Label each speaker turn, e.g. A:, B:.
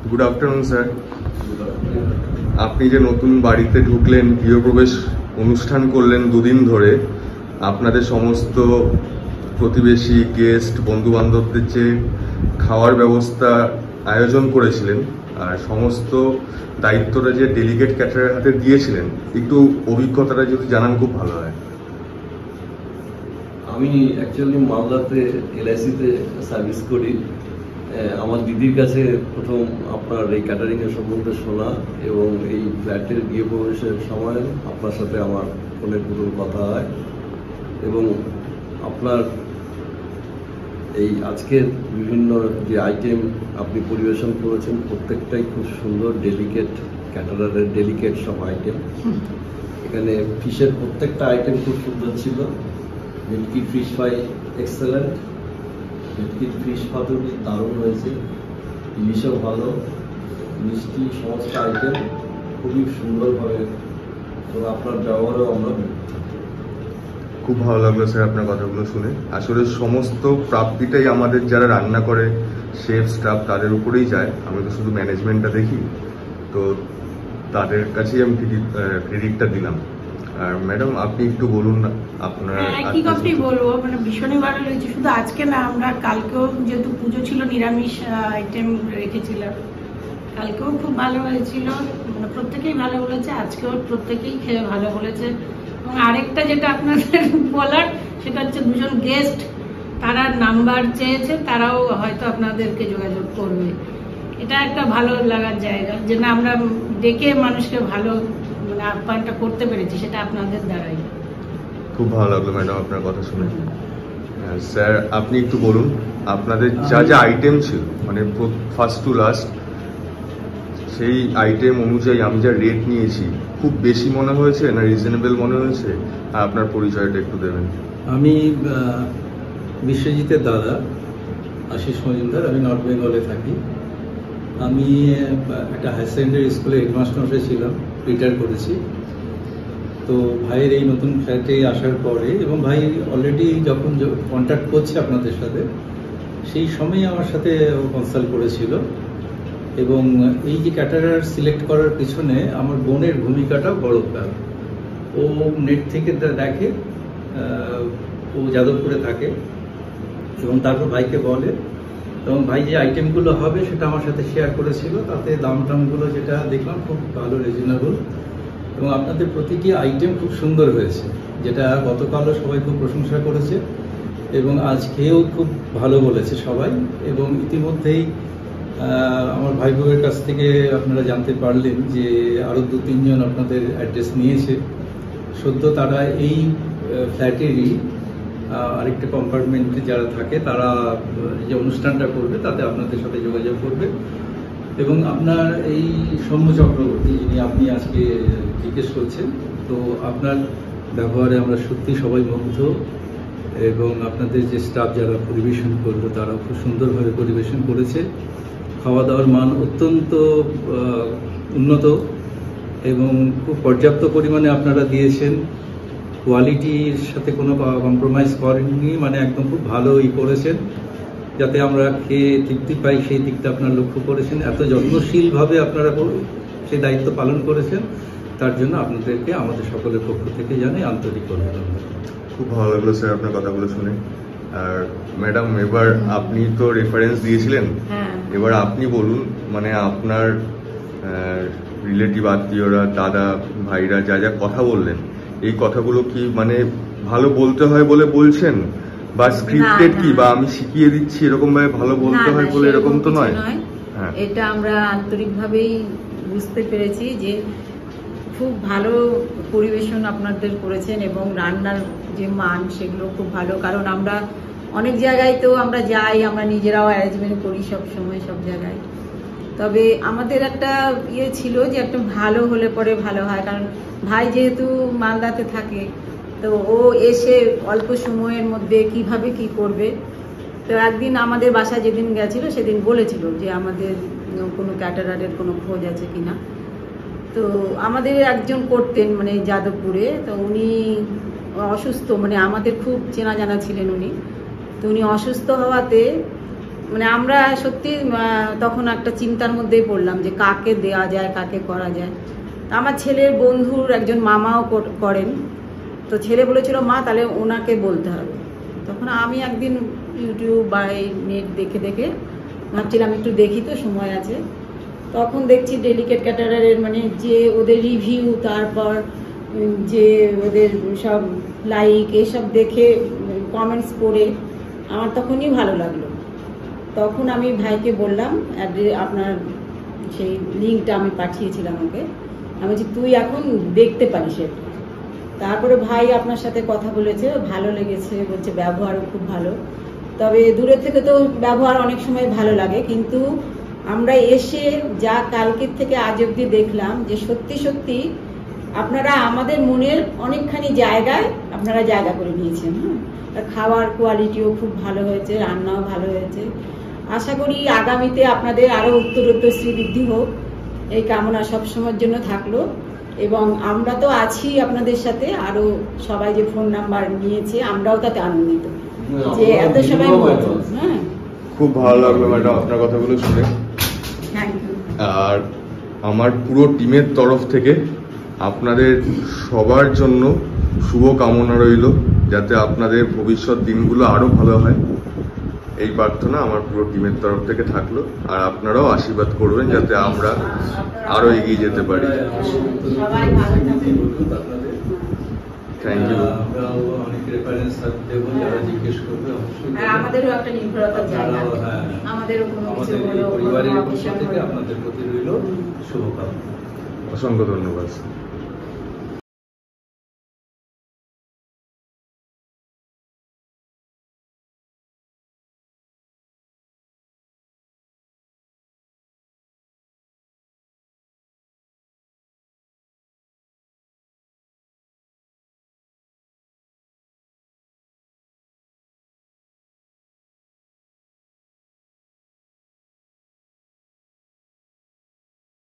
A: Good afternoon sir. আপনি যে নতুন বাড়িতে ঢুকলেন, গৃহপ্রবেশ অনুষ্ঠান করলেন দুদিন ধরে, আপনাদের সমস্ত প্রতিবেশী, গেস্ট, বন্ধু বান্ধবদের যে খাওয়ার ব্যবস্থা আয়োজন করেছিলেন আর সমস্ত দায়িত্বটা যে ডেলিগেট ক্যাটারের হাতে দিয়েছিলেন, একটু অভিজ্ঞতাটা যদি জানান খুব ভালো হয়।
B: আমি অ্যাকচুয়ালি মালদাতে LIC-তে সার্ভিস করি। আমার দিদির কাছে প্রথম আপনার এই ক্যাটারিংয়ের সম্বন্ধে শোনা এবং এই ফ্ল্যাটের গৃহ প্রবেশের সময় আপনার সাথে আমার ফোনে পুরো কথা হয় এবং আপনার এই আজকের বিভিন্ন যে আইটেম আপনি পরিবেশন করেছেন প্রত্যেকটাই খুব সুন্দর, ডেলিকেট ক্যাটারারের ডেলিকেট সব আইটেম। এখানে ফিশের প্রত্যেকটা আইটেম খুব সুন্দর ছিল। ভেটকি ফিশ ফ্রাই এক্সেলেন্ট, ভেটকির ফিশ পাতুরি দারুণ হয়েছে, ইলিশও ভালো, মিষ্টি সমস্ত আইটেম খুবই সুন্দরভাবে এবং আপনার ব্যবহারও আমরা
A: খুব ভালো লাগলো স্যার আপনার কথাগুলো শুনে। আসলে সমস্ত প্রাপ্তিটাই আমাদের যারা রান্না করে, শেফ স্টাফ, তাদের উপরেই যায়। আমি তো শুধু ম্যানেজমেন্টটা দেখি, তো তাদের কাছেই আমি ক্রেডিটটা দিলাম। আর ম্যাডাম আপনি একটু বলুন না আপনার।
C: কি কথা বলবো, মানে ভীষণই ভালো লেগেছে। শুধু আজকে না, আমরা কালকেও যেহেতু পুজো ছিল নিরামিষ আইটেম রেখেছিলাম, কালকেও খুব ভালো হয়েছিল, মানে প্রত্যেকেই ভালো বলেছে, আজকেও প্রত্যেকেই খেয়ে ভালো বলেছে। এবং আরেকটা যেটা আপনাদের বলার, সেটা হচ্ছে দুজন গেস্ট তারা নাম্বার চেয়েছে, তারাও হয়তো আপনাদেরকে যোগাযোগ করবে। এটা একটা ভালো লাগার জায়গা যে না, আমরা ডেকে মানুষকে ভালো মানে আপ্যায়নটা করতে পেরেছি, সেটা আপনাদের দ্বারাই।
A: খুব ভালো লাগলো ম্যাডাম আপনার কথা শুনে। স্যার আপনি একটু বলুন আপনাদের যা যা আইটেম ছিল, মানে ফার্স্ট টু লাস্ট, সেই আইটেম অনুযায়ী আমি যা রেট নিয়েছি, খুব বেশি মনে হয়েছে না রিজনেবল মনে হয়েছে? আর আপনার পরিচয়টা একটু দেবেন।
D: আমি বিশ্বজিতের দাদা আশিস মজুমদার, আমি নর্থ বেঙ্গলে থাকি। আমি একটা হায়ার সেকেন্ডারি স্কুলে হেডমাস্টার ছিলাম, রিটায়ার করেছি। তো ভাইয়ের এই নতুন ফ্ল্যাটে আসার পরে, এবং ভাই অলরেডি যখন কন্ট্যাক্ট করছে আপনাদের সাথে, সেই সময় আমার সাথে কনসাল্ট করেছিল। এবং এই যে ক্যাটারার সিলেক্ট করার পিছনে আমার বোনের ভূমিকাটা বড় ব্যাপার। ও নেট থেকে দেখে, ও যাদবপুরে থাকে, এবং তারপর ভাইকে বলে, এবং ভাই যে আইটেমগুলো হবে সেটা আমার সাথে শেয়ার করেছিল। তাতে দাম টামগুলো যেটা দেখলাম খুব ভালো, রিজনেবল, এবং আপনাদের প্রতিটি আইটেম খুব সুন্দর হয়েছে, যেটা গতকালও সবাই খুব প্রশংসা করেছে এবং আজকেও খুব ভালো বলেছে সবাই। এবং ইতিমধ্যেই আমার ভাই বোনের কাছ থেকে আপনারা জানতে পারলেন যে আরও 2-3 জন আপনাদের অ্যাড্রেস নিয়েছে। সদ্য তারা এই ফ্ল্যাটেরই আরেকটা কম্পার্টমেন্টে যারা থাকে, তারা যে অনুষ্ঠানটা করবে তাতে আপনাদের সাথে যোগাযোগ করবে। এবং আপনার এই সৌম্য চক্রবর্তী, যিনি আপনি আজকে জিজ্ঞেস করছেন, তো আপনার ব্যবহারে আমরা সত্যি সবাই মুগ্ধ। এবং আপনাদের যে স্টাফ যারা পরিবেশন করলো, তারাও খুব সুন্দরভাবে পরিবেশন করেছে। খাওয়া দাওয়ার মান অত্যন্ত উন্নত এবং খুব পর্যাপ্ত পরিমাণে আপনারা দিয়েছেন। কোয়ালিটির সাথে কোনো কম্প্রোমাইজ করেননি, মানে একদম খুব ভালোই করেছেন, যাতে আমরা খেয়ে তৃপ্তি পাই, সেই দিকটা আপনারা লক্ষ্য করেছেন। এত যত্নশীলভাবে আপনারা সেই দায়িত্ব পালন করেছেন, তার জন্য আপনাদেরকে আমাদের সকলের পক্ষ থেকে জানাই আন্তরিক ধন্যবাদ।
A: খুব ভালো লাগলো স্যার আপনার কথাগুলো শুনে। আর ম্যাডাম, এবার আপনি তো রেফারেন্স দিয়েছিলেন, এবার আপনি বলুন, মানে আপনার রিলেটিভ আত্মীয়রা, দাদা ভাইরা যা যা কথা বললেন, এই কথাগুলো কি মানে ভালো বলতে হয় বলে বলছেন, বা স্ক্রিপ্টেড কি, বা আমি শিখিয়ে দিচ্ছি এরকম ভাবে ভালো বলতে হয় বলে এরকম তো নয়?
E: হ্যাঁ, এটা আমরা আন্তরিকভাবেই বুঝতে পেরেছি যে খুব ভালো পরিবেশন আপনাদের করেছেন এবং রান্নার যে মান সেগুলো খুব ভালো। কারণ আমরা অনেক জায়গায় তো আমরা যাই, আমরা নিজেরাও অ্যারেঞ্জমেন্ট করি সব সময় সব জায়গায়। তবে আমাদের একটা ইয়ে ছিল যে একটা ভালো হলে পরে ভালো হয়, কারণ ভাই যেহেতু মালদাতে থাকে, তো ও এসে অল্প সময়ের মধ্যে কিভাবে কি করবে। তো একদিন আমাদের বাসায় যেদিন গেছিল সেদিন বলেছিল যে আমাদের কোনো ক্যাটারারের কোনো খোঁজ আছে কিনা। তো আমাদের একজন করতেন মানে যাদবপুরে, তো উনি অসুস্থ, মানে আমাদের খুব চেনা জানা ছিলেন উনি। তো উনি অসুস্থ হওয়াতে মানে আমরা সত্যি তখন একটা চিন্তার মধ্যেই পড়লাম যে কাকে দেওয়া যায়, কাকে করা যায়। আমার ছেলের বন্ধুর একজন মামাও করেন, তো ছেলে বলেছিল মা তাহলে ওনাকে বলতে হবে। তখন আমি একদিন ইউটিউব বা নেট দেখে দেখে ভাবছিলাম একটু দেখি তো সময় আছে, তখন দেখছি ডেলিকেট ক্যাটারারের মানে যে ওদের রিভিউ, তারপর যে ওদের সব লাইক এসব দেখে কমেন্টস পড়ে আমার তখনই ভালো লাগলো। তখন আমি ভাইকে বললাম, আপনার সেই লিঙ্কটা আমি পাঠিয়েছিলাম ওকে, আমি বলছি তুই এখন দেখতে পারিস এটা। তারপরে ভাই আপনার সাথে কথা বলেছে, ভালো লেগেছে, বলছে ব্যবহারও খুব ভালো। তবে দূরে থেকে তো ব্যবহার অনেক সময় ভালো লাগে, কিন্তু আমরা এসে যা কালকের থেকে আজ অব্দি দেখলাম যে সত্যি সত্যি আপনারা আমাদের মনের অনেকখানি জায়গায় আপনারা জায়গা করে নিয়েছেন। হ্যাঁ, খাওয়ার কোয়ালিটিও খুব ভালো হয়েছে, রান্নাও ভালো হয়েছে। আশা করি আগামীতে আপনাদের আরও উত্তরোত্তর শ্রীবৃদ্ধি হোক, এই কামনা সবসময়ের জন্য থাকলো। এবং আমরা তো আছি আপনাদের সাথে, আরও সবাই যে ফোন নাম্বার নিয়েছে আমরাও তাতে আনন্দিত যে এত সবাই। হ্যাঁ,
A: খুব ভালো লাগলো ম্যাডাম আপনার কথাগুলো শুনে।
E: Thank you.
A: আর আমার পুরো টিমের তরফ থেকে আপনাদের সবার জন্য শুভ কামনা রইল, যাতে আপনাদের ভবিষ্যৎ দিনগুলো আরো ভালো হয়, এই প্রার্থনা আমার পুরো টিমের তরফ থেকে থাকলো। আর আপনারাও আশীর্বাদ করবেন যাতে আমরা আরো এগিয়ে যেতে পারি।
E: সবাই ভালো থাকবেন।
A: Thank you.
D: আমরাও অনেক রেফারেন্স দেবো, যারা জিজ্ঞেস করবে অবশ্যই।
E: আর আমাদেরও একটা নির্ভরতার জায়গা,
D: হ্যাঁ,
E: আমাদেরও কোনো কিছু
D: আমাদের
E: হলো,
D: পরিবারের
E: কোনো
D: পক্ষ
E: অকেশন
D: থেকে
E: হলো।
D: আপনাদের প্রতি রইল শুভকামনা।
A: অসংখ্য ধন্যবাদ।